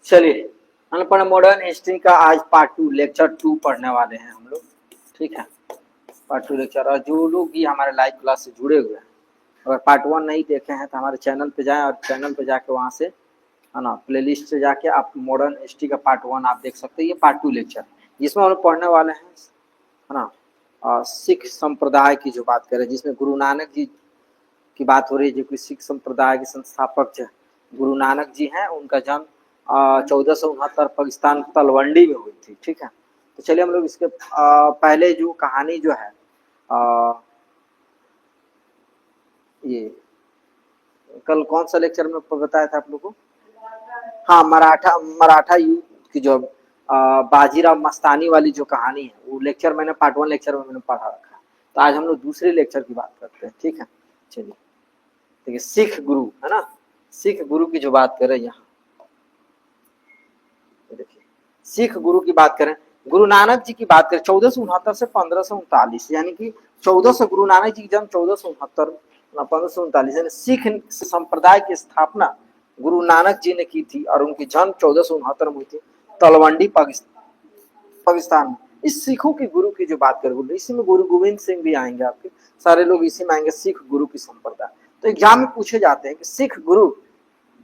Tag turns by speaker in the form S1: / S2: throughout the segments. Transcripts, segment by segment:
S1: चलिए, अनपढ़ modern history का आज पार्ट 2 लेक्चर 2 पढ़ने वाले हैं हम लोग। ठीक है, पार्ट 2 लेक्चर। और जो लोग भी हमारे लाइव क्लास से जुड़े हुए हैं, अगर पार्ट 1 नहीं देखे हैं तो हमारे चैनल पे जाएं और चैनल पे जाके वहाँ से है ना प्लेलिस्ट से जाके आप मॉडर्न हिस्ट्री का पार्ट 1 आप देख सकते हैं। ये पार्ट 2 लेक्चर जिसमें हम लोग पढ़ने वाले हैं है ना सिख संप्रदाय की जो बात करें, जिसमें गुरु नानक जी की बात हो रही है, जो कि सिख संप्रदाय के संस्थापक गुरु नानक जी हैं। उनका जन्म 1469 पाकिस्तान तलवंडी में हुई थी। ठीक है, तो चलिए हम लोग इसके पहले जो कहानी जो है ये कल कौन सा लेक्चर में बताया था आप लोगों को? हाँ, मराठा युद्ध की जो बाजीराव मस्तानी वाली जो कहानी है, वो लेक्चर मैंने पार्ट 1 लेक्चर में मैंने पढ़ा रखा है। तो आज हम लोग दूसरे लेक्चर की बात करते हैं। ठीक है, चलिए देखिए, सिख गुरु है ना, सिख गुरु की जो बात करें यहाँ, देखिए सिख गुरु की बात करें, गुरु नानक जी की बात करें 1469 से 1539, यानी कि 1400 गुरु नानक जी की जन्म 1469 1539, यानी सिख संप्रदाय की स्थापना गुरु नानक जी ने की थी और उनकी जन्म 1469 में हुई थी तलवंडी पाकिस्तान में। इस सिखों की गुरु की जो बात करें, इसी में गुरु गोविंद सिंह भी आएंगे, आपके सारे लोग इसी में आएंगे। सिख गुरु की संप्रदाय तो एग्जाम में पूछे जाते हैं कि सिख गुरु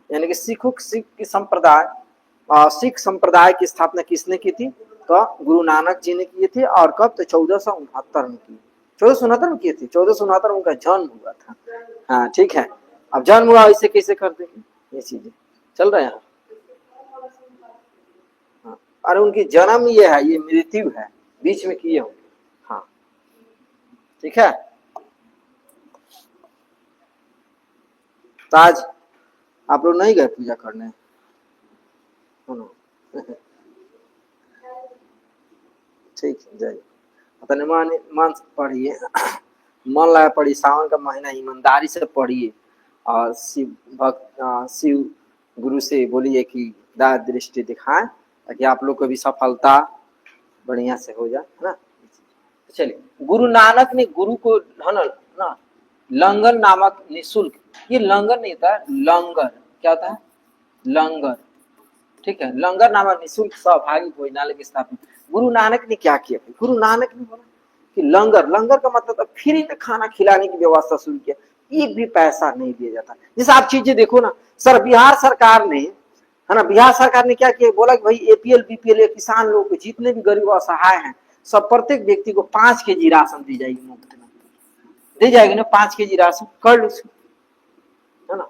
S1: यानी कि सिख की संप्रदाय सिख संप्रदाय की स्थापना किसने की थी? तो गुरु नानक जी ने की थी। और कब? तो 1469 में की। 1469 में की थी। 1469 में उनका जन्म हुआ था। हाँ ठीक है, अब जन्म हुआ, इसे कैसे कर देंगे, ये चीजें चल रहे हैं। हाँ, अरे उनकी जन्म ये है, ये मृत्यु है, बीच में किए होंगे। हाँ ठीक है, तो आज आप लोग नहीं गए पूजा करने? ठीक है, जाइए अपने मन से पढ़िए, मन लगा पढ़िए, सावन का महीना ईमानदारी से पढ़िए और शिव गुरु से बोलिए कि दया दृष्टि दिखाएं, ताकि आप लोग को भी सफलता बढ़िया से हो जाए, है ना। चलिए, गुरु नानक ने गुरु को है ना लंगर नामक निःशुल्क, ये लंगर नहीं था, लंगर क्या था? लंगर। ठीक है, लंगर नामक निःशुल्क सहभागी भोजनालय की स्थापना गुरु नानक ने क्या किया? गुरु नानक ने बोला कि लंगर का मतलब फ्री में खाना खिलाने की व्यवस्था शुरू किया, एक भी पैसा नहीं दिया जाता। जैसे आप चीजें देखो ना सर, बिहार सरकार ने है ना, बिहार सरकार ने क्या किया, बोला कि भाई एपीएल बीपीएल किसान लोग जितने भी गरीब असहाय हैं, सब प्रत्येक व्यक्ति को 5 केजी राशन दी जाएगी, मुफ्त में दी जाएगी ना 5 केजी राशन, कर लो है ना।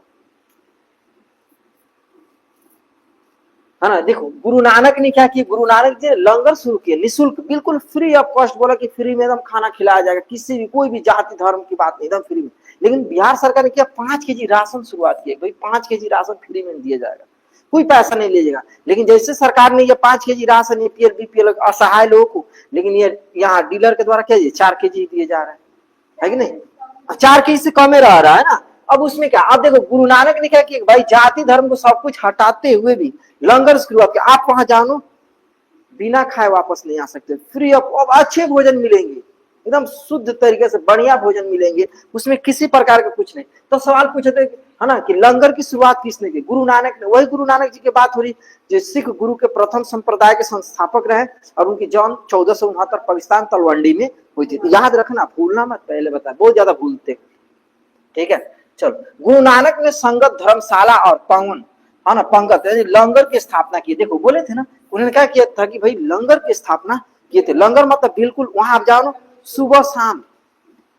S1: है ना, देखो गुरु नानक ने क्या किया, गुरु नानक जी लंगर शुरू किए, निःशुल्क, बिल्कुल फ्री ऑफ कॉस्ट, बोला कि फ्री में एकदम खाना खिलाया जाएगा, किसी भी कोई भी जाति धर्म की बात नहीं, एकदम फ्री में। लेकिन बिहार सरकार ने क्या 5 केजी राशन शुरुआत की, भाई 5 केजी राशन फ्री में दिया जाएगा, कोई पैसा नहीं लीजिएगा। लेकिन जैसे सरकार ने ये 5 केजी राशन एपीएल बीपीएल असहाय लोगों को, लेकिन ये यहाँ डीलर के द्वारा क्या 4 केजी दिए जा रहा है कि नहीं, 4 केजी से कम रह रहा है ना। अब उसमें क्या, अब देखो गुरु नानक ने क्या किया, भाई जाति धर्म को सब कुछ हटाते हुए भी लंगर शुरुआत किया। आप वहां जानो बिना खाए वापस नहीं आ सकते, फ्री ऑफ अच्छे भोजन मिलेंगे, एकदम शुद्ध तरीके से बढ़िया भोजन मिलेंगे, उसमें किसी प्रकार का कुछ नहीं। तो सवाल पूछे थे है ना कि लंगर की शुरुआत किसने की? गुरु नानक ने। वही गुरु नानक जी की बात हो रही, जो सिख गुरु के प्रथम संप्रदाय के संस्थापक रहे और उनकी जन्म 1469 पाकिस्तान तलवंडी में हुई थी। तो याद रखना, भूलना मत, पहले बता, बहुत ज्यादा भूलते। ठीक है, चलो, गुरु नानक ने संगत धर्मशाला और पंगन है ना पंगत लंगर की स्थापना की। देखो बोले थे ना, उन्होंने क्या किया था कि भाई लंगर की स्थापना किए थे। लंगर मतलब बिल्कुल वहां आप जाओ ना, सुबह शाम,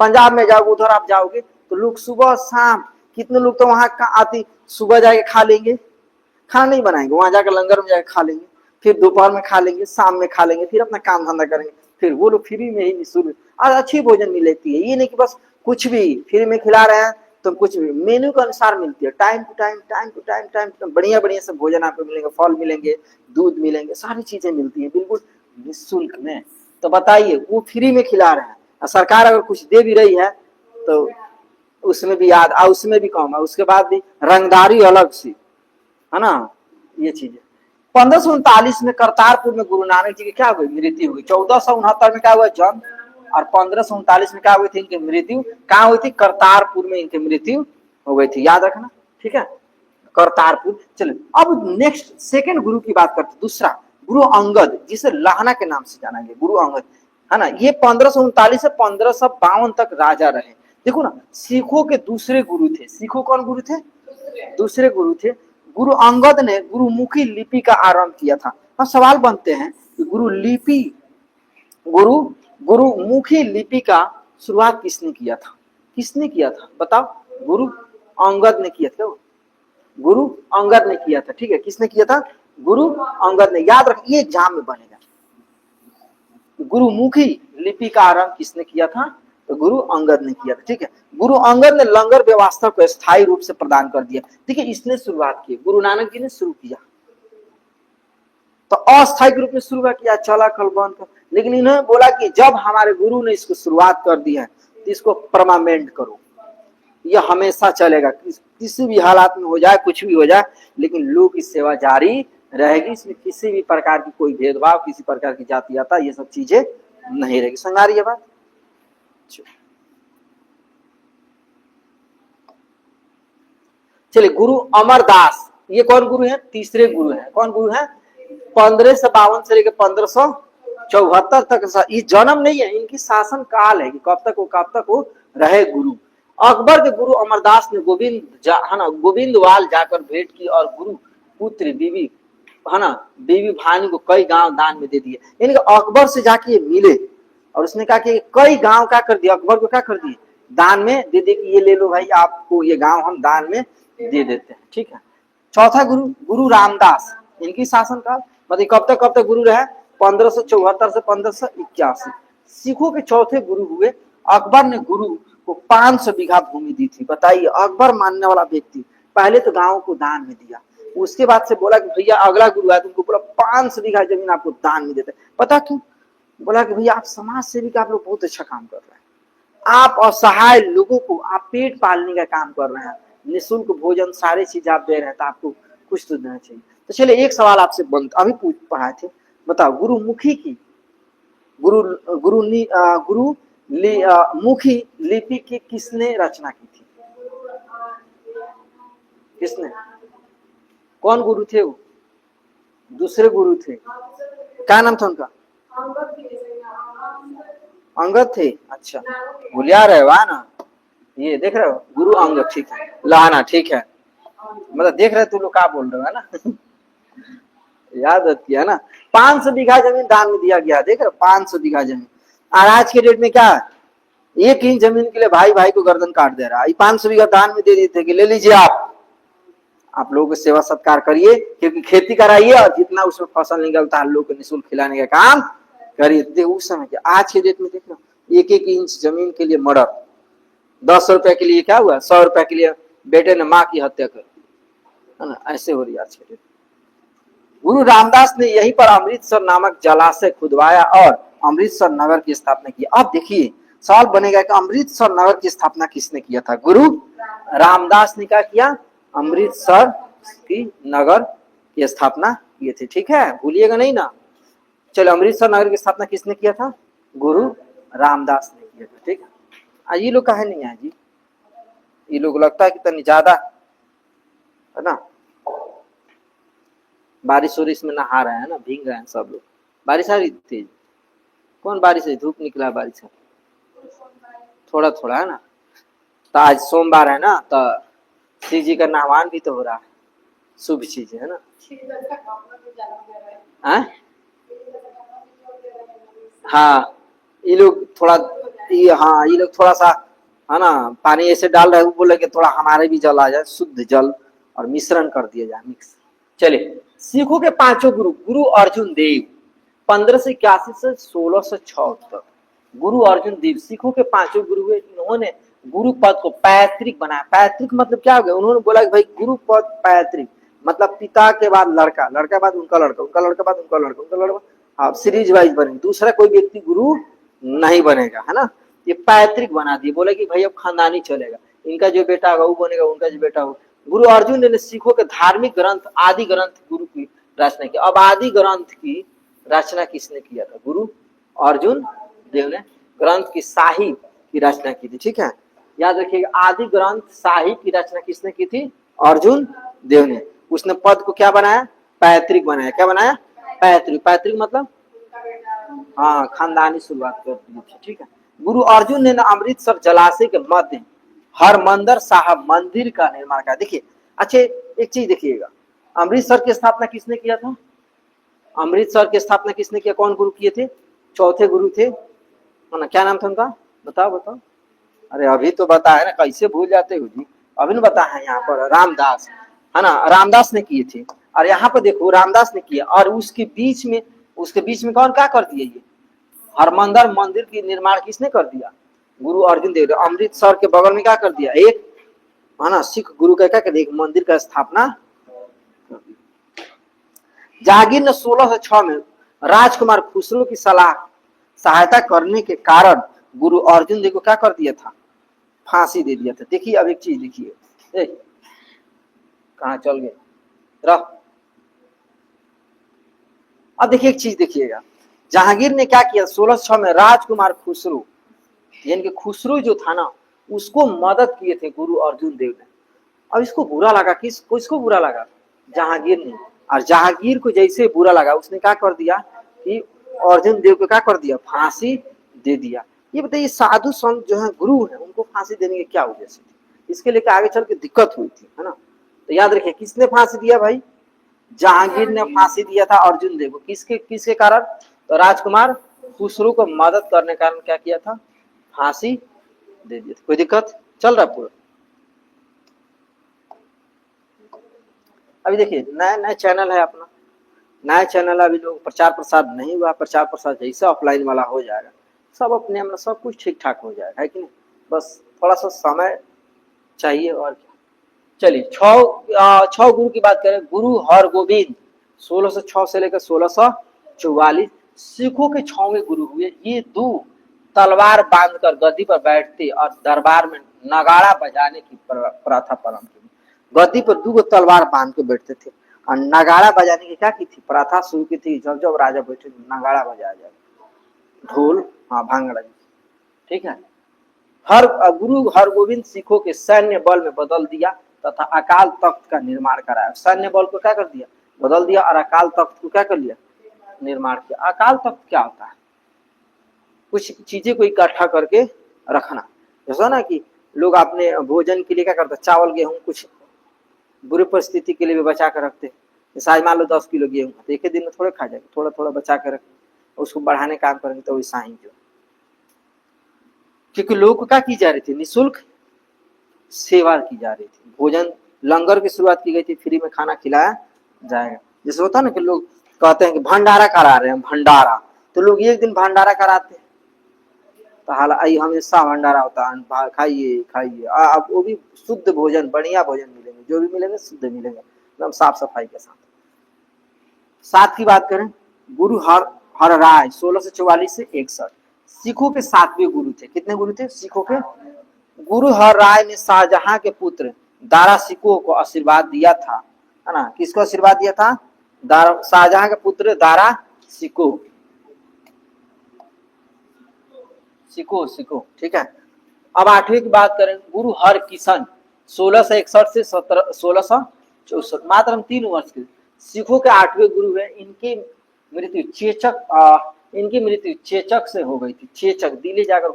S1: पंजाब में जाओगे उधर आप जाओगे तो लोग सुबह शाम, कितने लोग तो वहां आती, सुबह जाके खा लेंगे, खाना नहीं बनाएंगे, वहां जाकर लंगर में जाकर खा लेंगे, फिर दोपहर में खा लेंगे, शाम में खा लेंगे, फिर अपना काम धंधा करेंगे, फिर वो लोग फ्री में ही निःशुल्क और अच्छी भोजन मिलती है। ये नहीं कि बस कुछ भी फ्री में खिला रहे हैं, तो कुछ भी मेन्यू के अनुसार मिलती है, टाइम टू टाइम बढ़िया बढ़िया सब भोजन आपको मिलेंगे, फल मिलेंगे, दूध मिलेंगे, सारी चीजें मिलती है बिल्कुल निःशुल्क में। तो बताइए, वो फ्री में खिला रहे हैं और सरकार अगर कुछ दे भी रही है तो उसमें भी याद उसमें भी कम है, उसके बाद भी रंगदारी अलग सी है ना। ये चीजें 1539 में करतारपुर में गुरु नानक जी की क्या हुई? मृत्यु हुई। 1469 में क्या हुआ? जन्म। और 1539 में क्या हुई थी इनकी मृत्यु? कहाँ हुई थी? करतारपुर में इनकी मृत्यु हो गई थी, याद रखना। ठीक है, करतारपुर। चलो अब नेक्स्ट सेकंड गुरु की बात करते, दूसरा गुरु अंगद, जिसे लाहना के नाम से जाना गया, गुरु अंगद है ना। ये 1539 से 1552 तक राजा रहे। देखो ना, सिखों के दूसरे गुरु थे। सिखों कौन गुरु थे? दूसरे गुरु थे। गुरु अंगद ने गुरुमुखी लिपि का आरंभ किया था। अब सवाल बनते हैं कि गुरुमुखी लिपि का शुरुआत किसने किया था? किसने किया था बताओ? गुरु अंगद ने किया था। गुरु अंगद ने किया था, ठीक है। किसने किया था? गुरु अंगद ने। याद रख, ये एग्जाम में बनेगा। गुरुमुखी लिपि का आरंभ किसने किया था? तो गुरु अंगद ने किया था, ठीक है। गुरु अंगद ने लंगर व्यवस्था को स्थायी रूप से प्रदान कर दिया, ठीक है। इसने शुरुआत की, गुरु नानक जी ने शुरू किया, तो अस्थायी रूप में शुरू किया, चला कल बंद कर। लेकिन इन्होंने बोला कि जब हमारे गुरु ने इसको शुरुआत कर दी है तो इसको परमानेंट करो, यह हमेशा चलेगा, किसी भी हालात में हो जाए, कुछ भी हो जाए, लेकिन लोग की सेवा जारी रहेगी। इसमें किसी भी प्रकार की कोई भेदभाव, किसी प्रकार की जातीयता, ये सब चीजें नहीं रहेगी। समझ आ रही है बात? चलिए, गुरु अमरदास, ये कौन गुरु है? तीसरे गुरु है। कौन गुरु है? 1552 से लेकर 1574 तक। ये जन्म नहीं है, इनकी शासन काल है कि कब तक वो रहे गुरु। अकबर के गुरु अमरदास ने गोविंदवाल जाकर भेंट की और गुरु पुत्र बीबी बीबी भानी को कई गांव दान में दे दिए। यानी कि अकबर से जाके मिले और उसने कहा कि कई गांव क्या कर दिया, अकबर को क्या कर दिए? दान में दे दिए कि ये ले लो भाई, आपको ये गांव हम दान में दे देते हैं, ठीक है। चौथा गुरु रामदास, इनकी शासन काल मतलब कब तक गुरु रहे? 1574 से 1581। सिखों के चौथे गुरु हुए। अकबर ने गुरु को 500 बीघा भूमि दी थी। बताइए, अकबर मानने वाला व्यक्ति पहले तो गांव को दान में दिया, उसके बाद से बोला कि भैया अगला गुरु है तुमको पूरा 500 बीघा जमीन आपको दान में देते। पता क्यों? बोला कि भैया आप समाज सेवी का, आप लोग बहुत अच्छा काम कर रहे हैं, आप असहाय लोगों को आप पेट पालने का काम कर रहे हैं, निःशुल्क भोजन सारी चीज आप दे रहे हैं, तो आपको कुछ तो देना चाहिए। तो चलिए एक सवाल आपसे अभी पढ़ाए थे, बताओ गुरुमुखी की मुखी लिपि की किसने रचना की थी? किसने? कौन गुरु थे वो? दूसरे गुरु थे। क्या नाम था उनका? अंगद थे। अच्छा, भूलिया रहे हो ना, ये देख रहे हो, गुरु अंगद, ठीक है। लाना, ठीक है, मतलब देख रहे तू लोग क्या बोल रहे हो, है ना। याद किया ना। 500 बीघा जमीन दान में दिया गया, देख रहे 500 बीघा जमीन। और आज के डेट में क्या है, एक इंच जमीन के लिए भाई भाई को गर्दन काट दे रहा है। 500 बीघा दान में दे देते कि ले लीजिए आप लोगों को सेवा सत्कार करिए, क्योंकि खेती कराइए और जितना उसमें फसल निकलता है लोगों को निःशुल्क खिलाने का काम करिए। उस समय के, आज के डेट में देख लो, एक इंच जमीन के लिए मर्डर, 10 रुपए के लिए क्या हुआ, 100 रुपए के लिए बेटे ने माँ की हत्या कर, है ना। ऐसे हो रही है आज के डेट। गुरु रामदास ने यहीं पर अमृतसर नामक जलाशय खुदवाया और अमृतसर नगर की स्थापना की। अब देखिए सवाल बनेगा कि अमृतसर नगर की स्थापना किसने किया था? गुरु रामदास ने क्या किया? अमृतसर की नगर की स्थापना किए थे, ठीक है, भूलिएगा नहीं ना। चलो, अमृतसर नगर की स्थापना किसने किया था? गुरु रामदास ने किया था, ठीक है। ये लोग कहे नहीं है जी, ये लोग लगता है कि तनी ज्यादा है ना, बारिश वारिश में नहा रहे हैं ना, भीग रहे हैं सब लोग। बारिश आ रही तेज? कौन बारिश है? धूप निकला, बारिश है थोड़ा थोड़ा, है ना। तो आज सोमवार है ना, तो श्री जी का नहवान भी तो हो रहा है, शुभ चीज है ना। हाँ, ये लोग थोड़ा, ये लोग थोड़ा सा है ना, पानी ऐसे डाल रहे हैं, बोले कि थोड़ा हमारे भी जल आ जाए, शुद्ध जल और मिश्रण कर दिया जाए, मिक्स। चलिए, सिखों के पांचों गुरु अर्जुन देव 1581 से 1606 तक। गुरु अर्जुन देव सिखों के पांचों गुरु हुए। इन्होंने गुरु पद को पैतृक बनाया। पैतृक मतलब क्या हो गया? उन्होंने बोला कि भाई गुरु पद पैतृक मतलब पिता के बाद लड़का, लड़का बाद उनका लड़का, उनका लड़का बाद उनका लड़का, उनका लड़का, आप सीरीज वाइज बनेंगे, दूसरा कोई व्यक्ति गुरु नहीं बनेगा, है ना। ये पैतृक बना दिए, बोले कि भाई अब खानदानी चलेगा, इनका जो बेटा होगा वो बनेगा, उनका जो बेटा होगा। गुरु अर्जुन ने सिखों के धार्मिक ग्रंथ आदि ग्रंथ गुरु की रचना की। अब आदि ग्रंथ की रचना किसने किया था? गुरु अर्जुन देव ने ग्रंथ की शाही की रचना की थी, ठीक है। याद रखिएगा, आदि ग्रंथ शाही की रचना किसने की थी? अर्जुन देव ने। उसने पद को क्या बनाया, पैतृक बनाया। क्या बनाया, पैतृक। पैतृक मतलब हाँ खानदानी शुरुआत कर दी थी। ठीक है। गुरु अर्जुन ने ना अमृतसर जलाशय के मध्य हरमंदिर साहब मंदिर का निर्माण किया। देखिए अच्छे एक चीज देखिएगा, अमृतसर की स्थापना किसने किया था, अमृतसर की स्थापना किसने किया, कौन गुरु किए थे, चौथे गुरु थे, है ना, क्या नाम था उनका, बताओ बताओ। अरे अभी तो बताया ना, कैसे भूल जाते हो जी, अभी ना बताया है यहाँ पर, रामदास, है ना, रामदास ने किए थे। और यहाँ पर देखो रामदास ने किया, और उसके बीच में कौन क्या कर दिया, ये हरमंदिर मंदिर की निर्माण किसने कर दिया, गुरु अर्जुन देव। अमृतसर के बगल में क्या कर दिया, एक है ना सिख गुरु का क्या कर दिया, एक मंदिर का स्थापना। जहांगीर ने 1606 में राजकुमार खुसरो की सहायता करने के कारण गुरु अर्जुन देव को क्या कर दिया था, फांसी दे दिया था। देखिए अब एक चीज देखिए, कहा चल गए रह। अब देखिए एक चीज देखिएगा, जहांगीर ने क्या किया 1606 में राजकुमार खुसरो, यानी कि खुसरो जो था ना, उसको मदद किए थे गुरु अर्जुन देव ने। अब इसको बुरा लगा, किसको बुरा लगा, जहांगीर ने। और जहांगीर को जैसे बुरा लगा, उसने क्या कर दिया कि अर्जुन देव को क्या कर दिया, फांसी दे दिया। ये बताइए साधु संत जो है गुरु है, उनको फांसी देने की क्या वजह से थी, इसके लिए आगे चल के दिक्कत हुई थी, है ना। तो याद रखिए किसने फांसी दिया भाई, जहांगीर ने फांसी दिया था अर्जुन देव को। किसके किसके कारण, तो राजकुमार खुसरो को मदद करने के कारण क्या किया था, फांसी दे दिया था। कोई दिक्कत चल रहा पूरा। अभी देखिए नया नया चैनल है अपना, नया चैनल अभी लोग प्रचार प्रसार नहीं हुआ, प्रचार प्रसार जैसे ऑफलाइन वाला हो जाएगा, सब अपने में सब कुछ ठीक ठाक हो जाएगा, है कि नहीं, बस थोड़ा सा समय चाहिए और क्या। चलिए छह गुरु की बात करें, गुरु हरगोविंद 1606 से लेकर 1644 सिखों के छवे गुरु हुए। ये दो तलवार बांधकर गद्दी पर बैठते और दरबार में नगाड़ा बजाने की प्रथा प्रारंभ की। गद्दी पर दो तलवार बांध के बैठते थे और नगाड़ा बजाने की क्या की थी, प्रथा शुरू की थी। जब जब राजा बैठे नगाड़ा बजाया जाए, ढोल, हाँ भांगड़ा, ठीक है। गुरु हरगोविंद सिखों के सैन्य बल में बदल दिया तथा अकाल तख्त का निर्माण कराया। सैन्य बल को क्या कर दिया, बदल दिया, और अकाल तख्त को क्या कर लिया, निर्माण किया। अकाल तख्त क्या होता है, कुछ चीजें को इकट्ठा करके रखना। जैसा ना कि लोग अपने भोजन के लिए क्या करते, चावल गेहूं कुछ बुरी परिस्थिति के लिए भी बचा कर रखते। जैसे आज मान लो 10 किलो गेहूं, तो एक ही दिन में थोड़े खा जाएंगे, थोड़ा थोड़ा बचा कर रखें, उसको बढ़ाने काम करेंगे, तो वैसा ही जो, क्योंकि लोगों को क्या की जा रही थी, निःशुल्क सेवा की जा रही थी। भोजन लंगर की शुरुआत की गई थी, फ्री में खाना खिलाया जाएगा। जैसे होता है ना कि लोग कहते हैं कि भंडारा करा रहे हैं, भंडारा, तो लोग एक दिन भंडारा कराते हैं, तो हालांकि हमेशा भंडारा होता है, खाइए खाइए। अब वो भी शुद्ध भोजन, बढ़िया भोजन मिलेंगे, जो भी मिलेंगे शुद्ध मिलेंगे, एकदम साफ सफाई के साथ। सात की बात करें, गुरु हर राय 1644 से 61 सिखों के 7वें गुरु थे। कितने गुरु थे सिखों के, गुरु हर राय ने शाहजहां के पुत्र दारा सिकोह को आशीर्वाद दिया था, है ना, किसको आशीर्वाद दिया था, शाहजहां के पुत्र दारा सिकोह, सिको, ठीक है। अब 8वीं की बात करें, गुरु हर किशन 1661 से 1664, मात्र हम 3 वर्ष के। सिखों के 8वें गुरु है, इनकी मृत्यु चेचक से हो गई थी। चेचक दिल्ली जाकर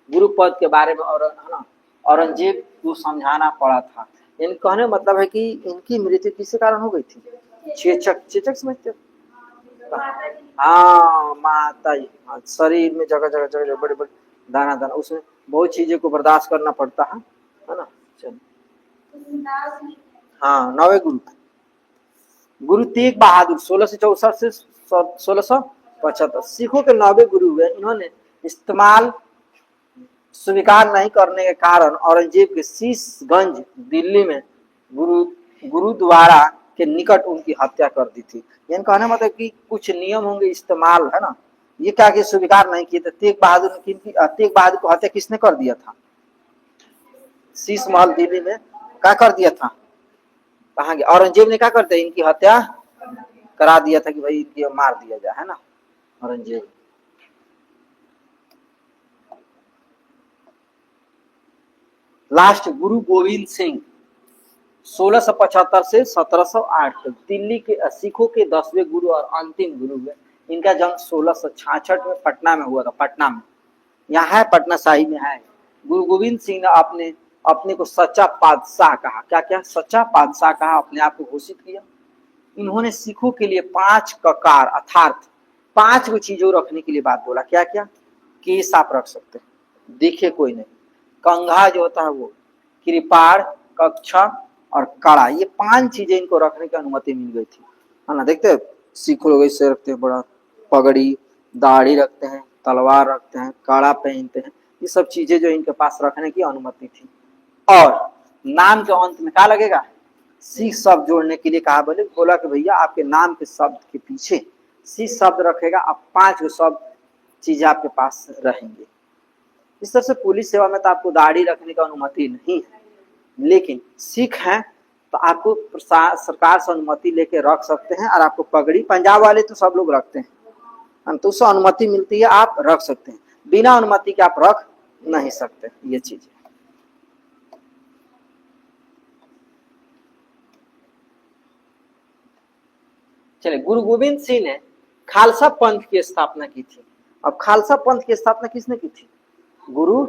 S1: गुरु पद के बारे में, और है ना, औरंगजेब को समझाना पड़ा था। इन कहने मतलब है कि इनकी मृत्यु किसके कारण हो गई थी, चेचक समझते हो, हाँ माता, शरीर में जगह जगह जगह बड़े बड़े दाना दाना, उसमें बहुत चीजें को बर्दाश्त करना पड़ता है ना। चलो हाँ, 9वें गुरु, गुरु तेग बहादुर 1664 से 1675 सिखों के 9वें गुरु हुए। इन्होंने इस्तेमाल स्वीकार नहीं करने के कारण औरंगजेब के शीशगंज दिल्ली में गुरुद्वारा के निकट उनकी हत्या कर दी थी। यानी कहने मतलब कि कुछ नियम होंगे इस्तेमाल, है ना, ये क्या कि स्वीकार नहीं किए थे। तेग बहादुर को हत्या किसने कर दिया था, शीश महल दिल्ली में क्या कर दिया था, कहा गया, औरंगजेब ने क्या करते इनकी हत्या करा दिया था कि भाई इनकी मार दिया जाए, है ना, औरंगजेब। लास्ट गुरु गोविंद सिंह 1675 से 1708 तक दिल्ली के सिखों के 10वें गुरु और अंतिम गुरु हुए। इनका जन्म 1666 में पटना में हुआ था। पटना में, यहाँ है, पटना साहिब में है। गुरु गोविंद सिंह ने अपने को सच्चा पातशाह कहा। क्या क्या? सच्चा पातशाह कहा, अपने आप को घोषित किया। इन्होंने सिखों के लिए 5 ककार अर्थात 5 गो चीजों रखने के लिए बात बोला। क्या क्या? केस आप रख सकते हैं, दिखे कोई नहीं, कंघा जो होता है वो, कृपाण, कक्षा और कड़ा, ये 5 चीजें इनको रखने की अनुमति मिल गई थी, है ना। देखते हैं सिख लोग ऐसे रखते हैं, बड़ा पगड़ी, दाढ़ी रखते हैं, तलवार रखते हैं, कड़ा पहनते हैं, ये सब चीजें जो इनके पास रखने की अनुमति थी। और नाम के अंत में क्या लगेगा? सिख शब्द जोड़ने के लिए कहा। बोला कि भैया आपके नाम के शब्द के पीछे सिख शब्द रखेगा, अब 5 गो शब्द चीजें आपके पास रहेंगे। इस तरह से पुलिस सेवा में तो आपको दाढ़ी रखने की अनुमति नहीं है, लेकिन सिख हैं तो आपको सरकार से अनुमति लेके रख सकते हैं। और आपको पगड़ी, पंजाब वाले तो सब लोग रखते हैं, तो उससे अनुमति मिलती है, आप रख सकते हैं। बिना अनुमति के आप रख नहीं सकते ये चीजें। चलिए, गुरु गोविंद सिंह ने खालसा पंथ की स्थापना की थी। अब खालसा पंथ की स्थापना किसने की थी? गुरु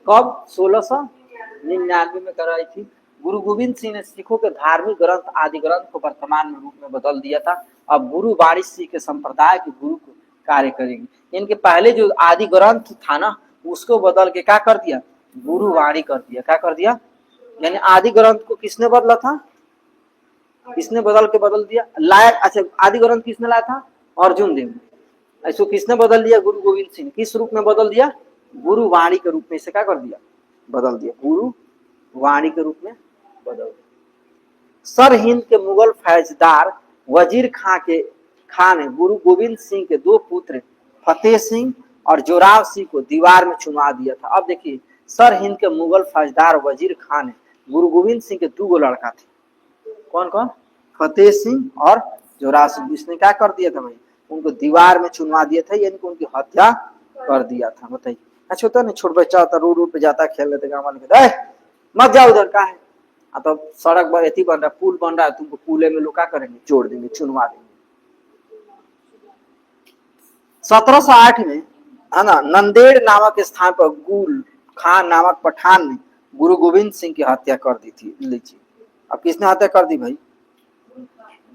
S1: कब? 1699 में कराई थी। गुरु गोविंद सिंह ने सिखों के धार्मिक ग्रंथ आदि ग्रंथ को वर्तमान में रूप में बदल दिया था। अब गुरु वाणी सिंह के संप्रदाय के गुरु को कार्य करेंगे। इनके पहले जो आदि ग्रंथ था ना, उसको बदल के क्या कर दिया? गुरु वाणी कर दिया। क्या कर दिया? यानी आदि ग्रंथ को किसने बदला था? किसने बदल दिया? लाया। अच्छा, आदि ग्रंथ किसने लाया था? अर्जुन देव ने। इसको किसने बदल दिया? गुरु गोविंद सिंह। किस रूप में बदल दिया? गुरु वाणी के रूप में इसे क्या कर दिया? बदल दिया। गुरु वाणी के रूप में बदल दिया। सर हिंद के मुगल फौजदार वजीर खां ने गुरु गोविंद सिंह के 2 पुत्र फतेह सिंह और जोराव सिंह को दीवार में चुनवा दिया था। अब देखिए, सर हिंद के मुगल फौजदार वजीर खां ने गुरु गोविंद सिंह के 2 गो लड़का थे। कौन कौन? फतेह सिंह और जोराव सिंह। इसने क्या कर दिया था भाई? उनको दीवार में चुनवा दिया था, यानी उनकी हत्या कर दिया था। बताइए, अच्छा होता ना, छोटा बच्चा होता, रोड पे जाता, खेल लेते, गाँव वाले कहते मत जाओ उधर, का है? तो सड़क पर एथी बन रहा है, पुल बन रहा है, तुमको पुले में लोग क्या करेंगे? जोड़ देंगे, चुनवा देंगे। 1708 में, है ना, नंदेड़ नामक स्थान पर गुल खान नामक पठान ने गुरु गोविंद सिंह की हत्या कर दी थी। लीजिए, अब किसने हत्या कर दी भाई?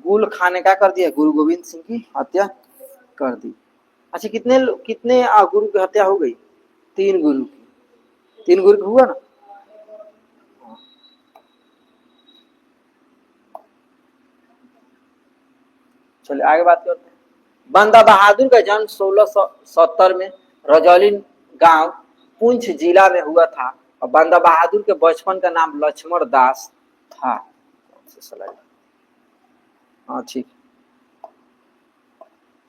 S1: गुल खान ने क्या कर दिया? गुरु गोविंद सिंह की हत्या कर दी। अच्छा, कितने गुरु की हत्या हो गई? 3 गुरु की। 3 गुरु हुआ ना। चलिए आगे बात करते हैं। बंदा बहादुर का जन्म 1670 में रजौली गांव पुंछ जिला में हुआ था। और बंदा बहादुर के बचपन का नाम लक्ष्मण दास था। हाँ ठीक,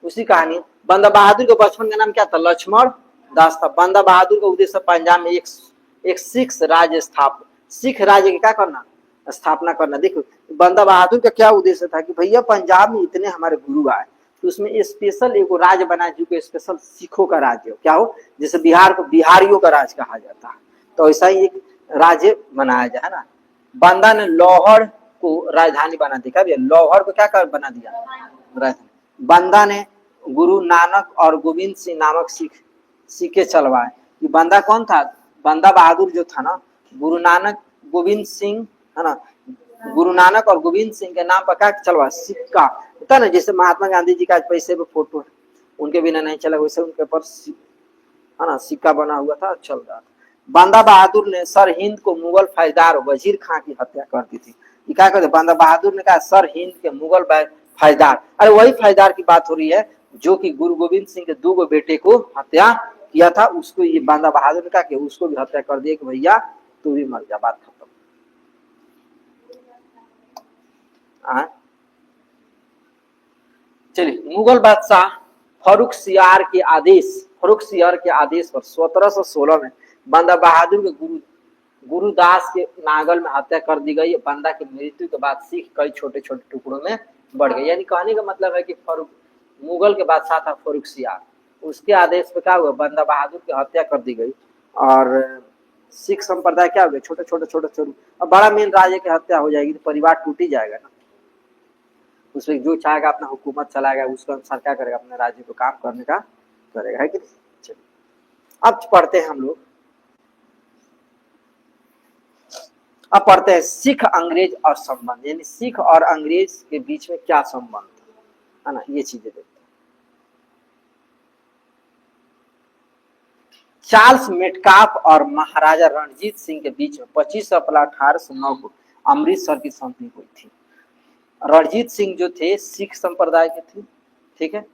S1: उसी कहानी। बंदा बहादुर के बचपन का नाम क्या था? लक्ष्मण दास था। बंदा बहादुर का उद्देश्य पंजाब में एक सिख राज्य सिख राज्य की क्या करना? स्थापना करना। देखो, बंदा बहादुर का क्या उद्देश्य था कि भैया पंजाब में इतने हमारे गुरु आए, तो उसमें स्पेशल एक राज्य बना जो कि स्पेशल सिखों का राज्य हो। क्या हो? जैसे बिहार को बिहारियों का राज्य कहा जाता है, तो ऐसा ही एक राज्य बनाया जाए ना। बंदा ने लौहर को राजधानी बना दिया। भैया लौहर को क्या कर बना दिया? राजधानी। बंदा ने गुरु नानक और गोविंद सिंह नामक सिक्के चलवाए। ये बंदा कौन था? बंदा बहादुर जो था ना, गुरु नानक गोविंद सिंह, है ना, गुरु नानक और गोविंद सिंह के नाम पर क्या चलवा? सिक्का होता है ना, जैसे महात्मा गांधी जी का आज पैसे पे फोटो है, उनके बिना नहीं चला, वैसे उनके पर है ना सिक्का बना हुआ था, चल रहा था। बंदा बहादुर ने सर हिंद को मुगल फौजदार वजीर खां की हत्या कर दी थी। क्या कहते? बंदा बहादुर ने कहा सर हिंद के मुगल फौजदार, अरे वही फौजदार की बात हो रही है जो कि गुरु गोविंद सिंह के 2 गो बेटे को हत्या किया था। उसको ये बंदा बहादुर ने कहा कि उसको भी हत्या कर दिया कि भैया तू भी मर जा, बात खत्म। चलिए, मुगल बादशाह फर्रुख सियार के आदेश पर 1716 में बंदा बहादुर के गुरुदास के नांगल में हत्या कर दी गई। बंदा की मृत्यु के बाद सिख कई छोटे छोटे टुकड़ों में बढ़ गए। यानी कहने का मतलब है कि मुगल के बादशाह था फर्रुख सियार, उसके आदेश पे क्या हुआ? बंदा बहादुर की हत्या कर दी गई। और सिख संप्रदाय क्या हो गया, छोटे छोटे छोटे छोटे। अब बड़ा मेन राजा की हत्या हो जाएगी तो परिवार टूट ही जाएगा ना। उसमें जो चाहेगा अपना हुकूमत चलाएगा, उसके अनुसार क्या करेगा, अपने राज्य को काम करने का करेगा, है कि नहीं। चलिए अब पढ़ते हैं हम लोग, अब पढ़ते हैं सिख अंग्रेज और संबंध, यानी सिख और अंग्रेज के बीच में क्या संबंध है ना, ये चीजें देखते हैं। चार्ल्स मेटकाफ और महाराजा रणजीत सिंह के बीच में 25 अप्रैल 1809 को अमृतसर की संधि हुई थी। रणजीत सिंह जो थे सिख संप्रदाय के थे, ठीक है,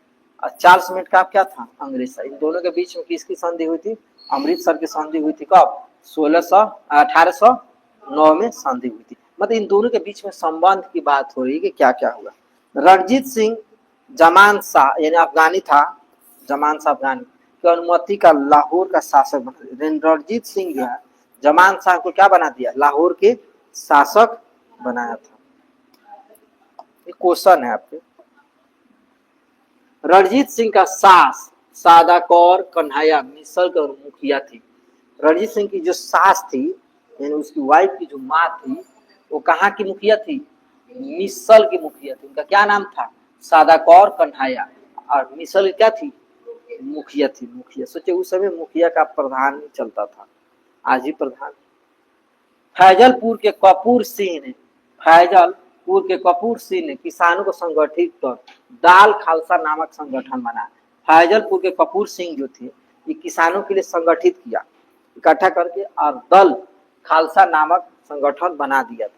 S1: और चार्ल्स मेटकाफ क्या था, अंग्रेज था। इन दोनों के बीच में किसकी संधि हुई थी, अमृतसर की संधि हुई थी। कब, 1809 में संधि हुई थी। मतलब इन दोनों के बीच में संबंध की बात हो रही है कि क्या क्या हुआ। रणजीत सिंह जमान शाह यानी अफगानी था, जमान शाह अफगानी की अनुमति का लाहौर का शासक बना दिया। रणजीत सिंह जो है जमान शाह को क्या बना दिया, लाहौर के शासक बनाया था। ये क्वेश्चन है आपके। रणजीत सिंह का सास सादा कौर कन्हैया मिसल और मुखिया थी। रणजीत सिंह की जो सास थी यानी उसकी वाइफ की जो माँ थी वो कहाँ की मुखिया थी, मिसल की मुखिया थी। उनका क्या नाम था, सादा कौर कन्हैया, और मिसल क्या थी, मुखिया थी। मुखिया, सोचे उस समय मुखिया का प्रधान चलता था, आज ही प्रधान। फैजलपुर के कपूर सिंह ने, फैजलपुर के कपूर सिंह ने किसानों को संगठित कर दाल खालसा नामक संगठन बनाया। फैजलपुर के कपूर सिंह जो थे ये किसानों के लिए संगठित किया इकट्ठा करके और दल खालसा नामक संगठन बना दिया था।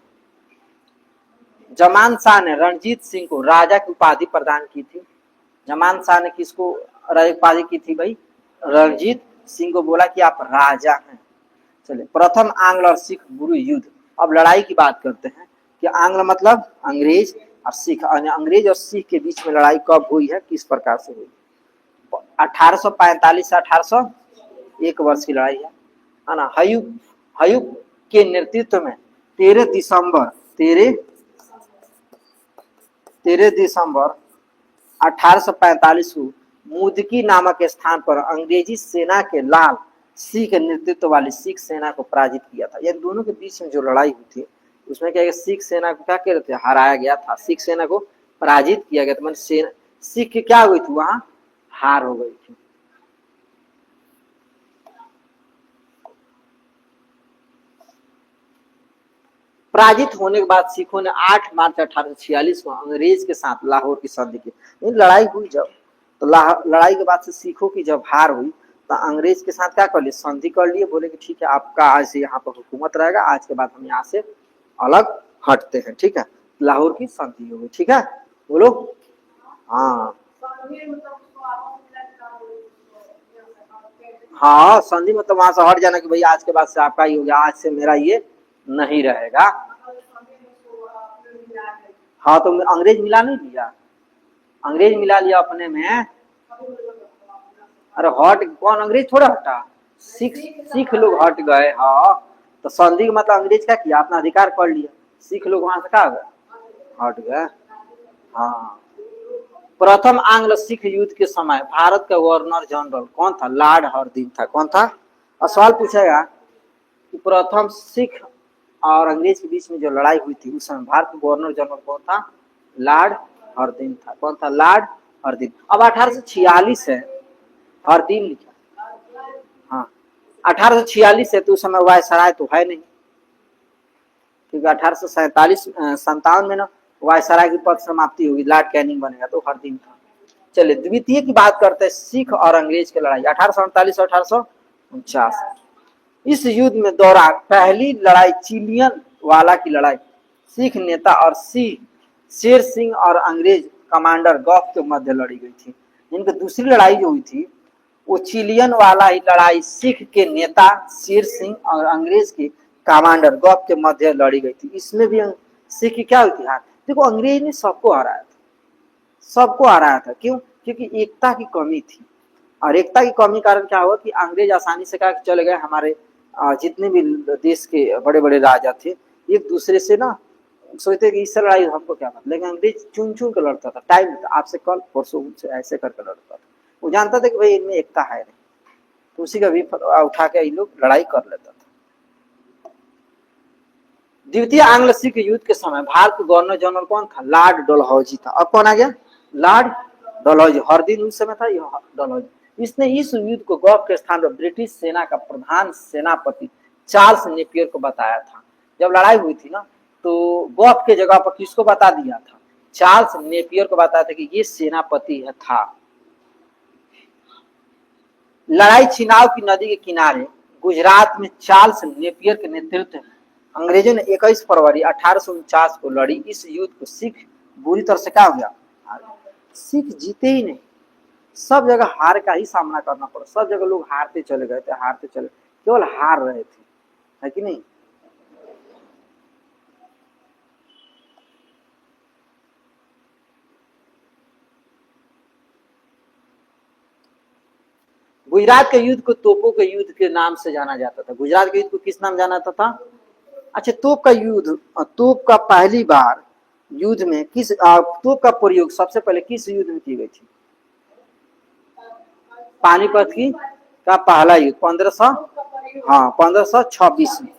S1: जमान शाह ने रणजीत सिंह को राजा की उपाधि प्रदान की थी। जमान शाह ने किसको राजा की उपाधि की थी भाई, रणजीत सिंह को बोला कि आप राजा हैं। चलिए, प्रथम आंग्ल और सिख गुरु युद्ध। अब लड़ाई की बात करते हैं कि आंग्ल मतलब अंग्रेज और सिख, अंग्रेज और सिख के बीच में लड़ाई कब हुई है, किस प्रकार से हुई। 1845 से 1801 वर्ष की लड़ाई है ना। हयूब के नेतृत्व में 13 दिसंबर 1845 को मुदकी नामक स्थान पर अंग्रेजी सेना के लाल सिंह के नेतृत्व वाली सिख सेना को पराजित किया था। ये दोनों के बीच में जो लड़ाई हुई थी उसमें क्या, सिख सेना को क्या कहते थे, हराया गया था, सिख सेना को पराजित किया गया था। मतलब सेना सिख की क्या हुई थी, वहां हार हो गई थी। पराजित होने के बाद सिखों ने 8 मार्च 1846 को अंग्रेज के साथ लाहौर की संधि की। लड़ाई हुई जब, तो लड़ाई के बाद से सिखों की जब हार हुई तो अंग्रेज के साथ क्या कर लिए, संधि कर लिए। बोले कि ठीक है, आपका आज से यहाँ पर हुकूमत रहेगा, आज के बाद हम यहाँ से अलग हटते हैं, ठीक है। लाहौर की संधि हो गई, ठीक है, बोलो। हाँ हाँ, संधि मतलब वहां से हट जाना कि भाई आज के बाद से आपका ही हो गया, आज से मेरा ये नहीं रहेगा। हाँ, तो अंग्रेज मिला नहीं लिया, अंग्रेज मिला लिया अपने में। अरे हट कौन, अंग्रेज थोड़ा हटा, सिख लोग हट गए। हाँ, तो संधि का मतलब अंग्रेज क्या किया, अपना अधिकार कर लिया, सिख लोग वहां से क्या गए, हट गए। हाँ, प्रथम आंग्ल सिख युद्ध के समय भारत का गवर्नर जनरल कौन था, लॉर्ड हरदीन था। कौन था, और सवाल पूछेगा कि प्रथम सिख और अंग्रेज के बीच में जो लड़ाई हुई थी उस समय भारत का गवर्नर जनरल कौन था, लॉर्ड हरदीन था। कौन था, लॉर्ड हरदीन। अब 1846 है, हरदीन लिखा। हाँ, 1846 है तो उस समय वायसराय तो है नहीं, क्योंकि 1857 में ना वायसराय की पद समाप्ति होगी, लॉर्ड कैनिंग बनेगा, तो हरदीन था। चलिए, द्वितीय की बात करते हैं, सिख और अंग्रेज की लड़ाई 1848 और 1849। इस युद्ध में दौरान पहली लड़ाई चिलियन वाला की लड़ाई सिख नेता और शेर सिंह और अंग्रेज कमांडर गॉफ के मध्य लड़ी गई थी। इनकी दूसरी लड़ाई जो हुई थी वो चिलियन वाला ही लड़ाई सिख के नेता शेर सिंह और अंग्रेज के कमांडर गॉफ के मध्य लड़ी गई थी। इसमें भी सिख की क्या हुई थी, हार। देखो, अंग्रेज ने सबको हराया था, सबको हराया था। क्यों, क्योंकि एकता की कमी थी, और एकता की कमी कारण क्या हुआ कि अंग्रेज आसानी से क्या चले गए, हमारे जितने भी देश के बड़े बड़े राजा थे एक दूसरे से ना सोचते कि इससे लड़ाई हमको क्या बात, लेकिन अंग्रेज चुन चुन कर लड़ता था, टाइम था, आपसे कल परसों उनसे ऐसे करके लड़ता था। वो जानता था कि भाई इनमें एकता है नहीं, तो उसी का भी उठा के ये लोग लड़ाई कर लेता था। द्वितीय आंग्ल सिख युद्ध के समय भारत के गवर्नर जनरल कौन था? लॉर्ड डलहौजी था। अब कौन आ गया? लॉर्ड डलहौजी। हर दिन उस समय था यह डलहौजी। इसने इस युद्ध को गॉफ के स्थान पर ब्रिटिश सेना का प्रधान सेनापति चार्ल्स नेपियर को बताया था। जब लड़ाई हुई थी ना, तो गॉफ के जगह पर किसको बता दिया था? चार्ल्स नेपियर को बताया था कि ये सेनापति था। लड़ाई चिनाव की नदी के किनारे गुजरात में चार्ल्स नेपियर के नेतृत्व में अंग्रेजों ने 21 फरवरी 1849 को लड़ी। इस युद्ध को सिख बुरी तरह से क्या हो गया? सिख जीते ही नहीं, सब जगह हार का ही सामना करना पड़ा। सब जगह लोग हारते चले गए थे, हारते चले, केवल हार रहे थे, है कि नहीं? गुजरात के युद्ध को तोपों के युद्ध के नाम से जाना जाता था। गुजरात के युद्ध को किस नाम जाना जाता था? अच्छा, तोप का युद्ध, तोप का पहली बार युद्ध में किस तोप का प्रयोग सबसे पहले किस युद्ध में की गई थी? पानीपत की का पहला युद्ध 1526 में,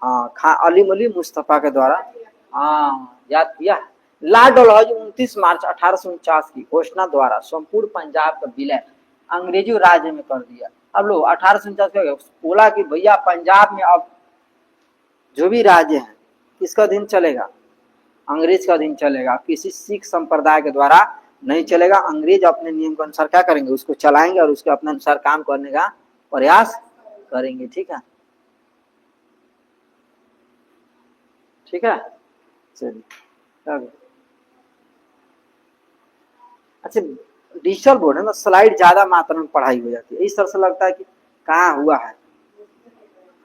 S1: हाँ, अली मली मुस्तफा के द्वारा, हाँ, याद किया। लॉर्ड डलहौजी 29 मार्च 1849 की घोषणा द्वारा संपूर्ण पंजाब का विलय अंग्रेजी राज्य में कर दिया। अब लोग 1849 बोला कि भैया पंजाब में अब जो भी राज्य है किसका अधीन चलेगा? अंग्रेज का अधीन चलेगा। किसी सिख संप्रदाय के द्वारा नहीं चलेगा। अंग्रेज अपने नियम के अनुसार क्या करेंगे? उसको चलाएंगे और उसके अपने अनुसार काम करने का प्रयास करेंगे। ठीक है, ठीक है, चलिए। अच्छा, डिजिटल बोर्ड है ना, स्लाइड ज्यादा मात्रा में पढ़ाई हो जाती है, इस तरह से लगता है कि कहाँ हुआ है।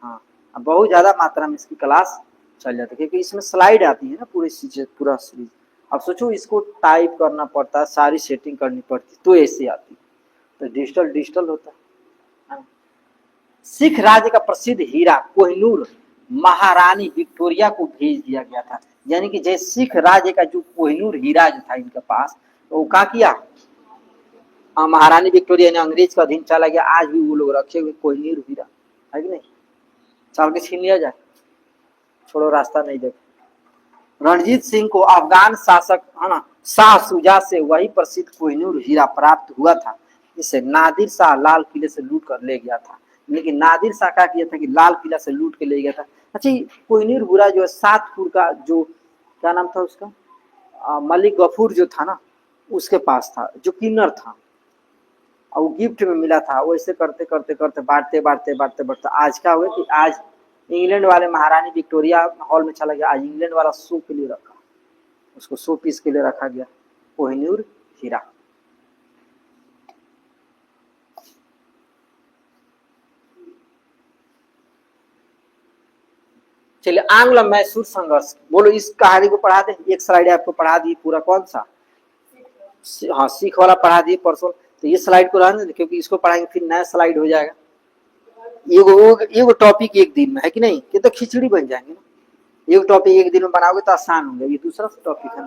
S1: हाँ, बहुत ज्यादा मात्रा में इसकी क्लास चल जाती है, क्योंकि इसमें स्लाइड आती है ना पूरी चीजें, पूरा सीरीज। अब सोचो इसको टाइप करना पड़ता है, सारी सेटिंग करनी पड़ती, तो ऐसे आती। तो डिजिटल डिजिटल होता है। सिख राज्य का प्रसिद्ध हीरा कोहिनूर महारानी विक्टोरिया को भेज दिया गया था। यानी कि जैसे सिख राज्य का जो कोहिनूर हीरा जो था इनके पास, तो वो क्या किया? महारानी विक्टोरिया ने अंग्रेज का अधीन चला गया। आज भी वो लोग रखे हुए कोहिनूर हीरा, है कि नहीं? चल के छीन लिया जाए, छोड़ो, रास्ता नहीं देख। रणजीत सिंह को अफगान शासक है ना शाह सुजा से वही प्रसिद्ध कोहिनूर हीरा प्राप्त हुआ था, जिसे नादिर शाह लाल किले से लूट कर ले गया था। लेकिन नादिर शाह क्या किया था कि लाल किला से लूट के ले गया था। अच्छा, कोहिनूर हीरा जो है सातपुर का, जो क्या नाम था उसका, मलिक गफूर जो था ना, उसके पास था, जो किन्नर था, और वो गिफ्ट में मिला था। वैसे करते करते करते बांटते बांटते बांटते बांटते आज क्या हुआ कि आज इंग्लैंड वाले महारानी विक्टोरिया हॉल में चला गया। आज इंग्लैंड वाला शो के लिए रखा, उसको शो पीस के लिए रखा गया कोहिनूर हीरा। चलिए, आंग्ल मैसूर संघर्ष, बोलो इस कहानी को पढ़ा दे। एक स्लाइड आपको पढ़ा दी पूरा, कौन सा? हाँ, सिख वाला पढ़ा दिए परसों। तो ये स्लाइड को रहने, क्योंकि इसको पढ़ाएंगे फिर नया स्लाइड हो जाएगा। ये टॉपिक एक दिन में है कि नहीं? ये तो खिचड़ी बन जाएंगे ना। एक टॉपिक एक दिन में बनाओगे तो आसान होंगे, ये दूसरा टॉपिक है ना।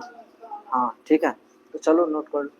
S1: हाँ, ठीक है, तो चलो नोट कर लो।